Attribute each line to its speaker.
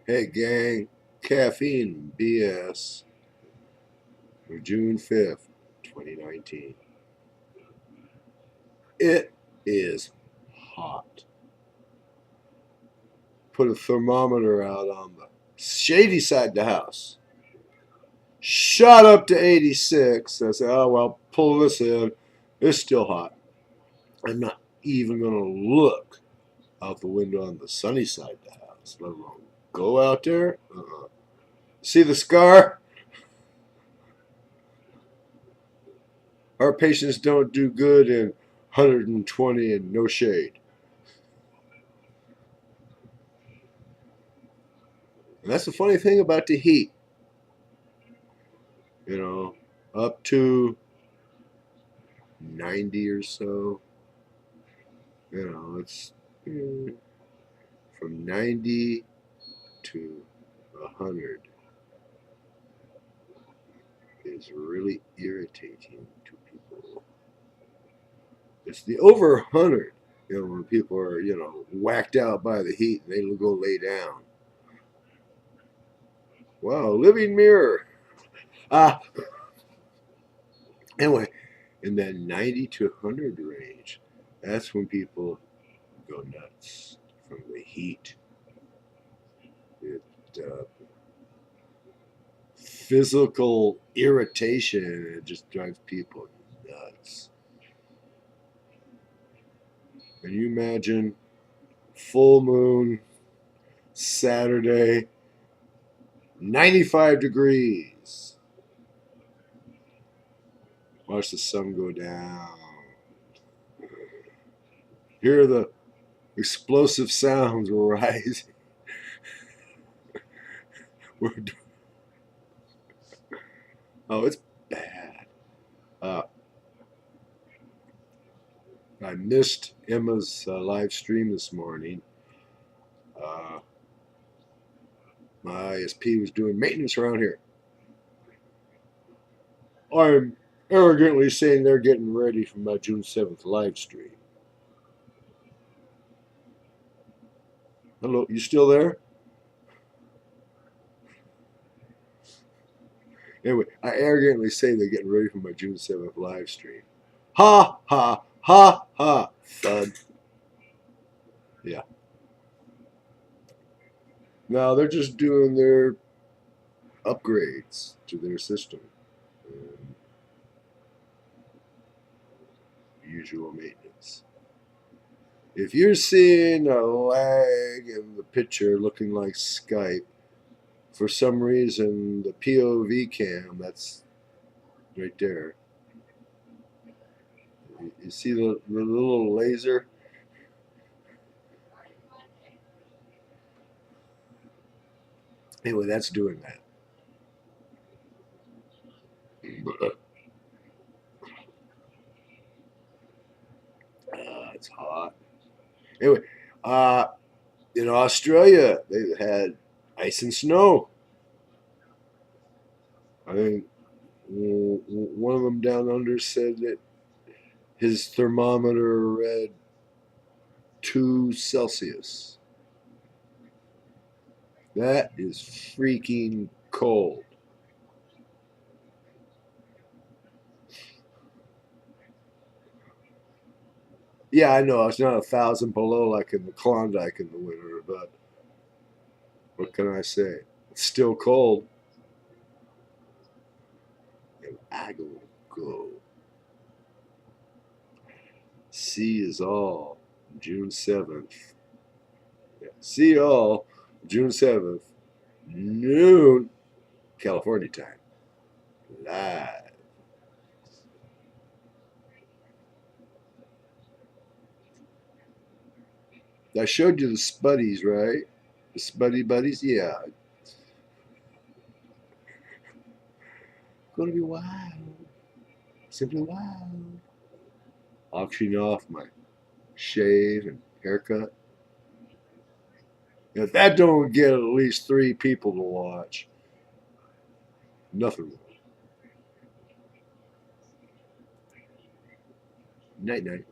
Speaker 1: Hey gang, caffeine BS for June 5th, 2019. It is hot. Put a thermometer out on the shady side of the house. Shot up to 86. I said, oh, well, pull this in. It's still hot. I'm not even going to look out the window on the sunny side of the house, let alone go out there. See the scar? Our patients don't do good in 120 and no shade. And that's the funny thing about the heat. You know, up to 90 or so. You know, it's from 90 to 100 is really irritating to people. It's the over 100, when people are, whacked out by the heat and they go lay down. Wow, living mirror. Ah, anyway, in that 90 to 100 range, that's when people go nuts from the heat. It, physical irritation, it just drives people nuts. Can you imagine full moon Saturday, 95 degrees? Watch the sun go down. Hear the explosive sounds rising. Oh, it's bad. I missed Emma's live stream this morning. My ISP was doing maintenance around here. I'm arrogantly saying they're getting ready for my June 7th live stream. Hello, you still there? Anyway, I arrogantly say they're getting ready for my June 7th live stream. Ha, ha, ha, ha, thud. Yeah. No, they're just doing their upgrades to their system. Usual maintenance. If you're seeing a lag in the picture looking like Skype, for some reason the POV cam, that's right there. You see the little laser? Anyway, that's doing that. It's hot. Anyway, in Australia, they had ice and snow. I think one of them down under said that his thermometer read 2 Celsius. That is freaking cold. Yeah, I know it's not 1,000 below like in the Klondike in the winter, but what can I say? It's still cold. And I go. See is all June 7th. Yeah, see you all June 7th, noon, California time. Live. I showed you the Spuddies, right? The Spuddy Buddies? Yeah. Gonna be wild. Simply wild. Auctioning off my shave and haircut. If that don't get at least 3 people to watch, nothing will. Night night.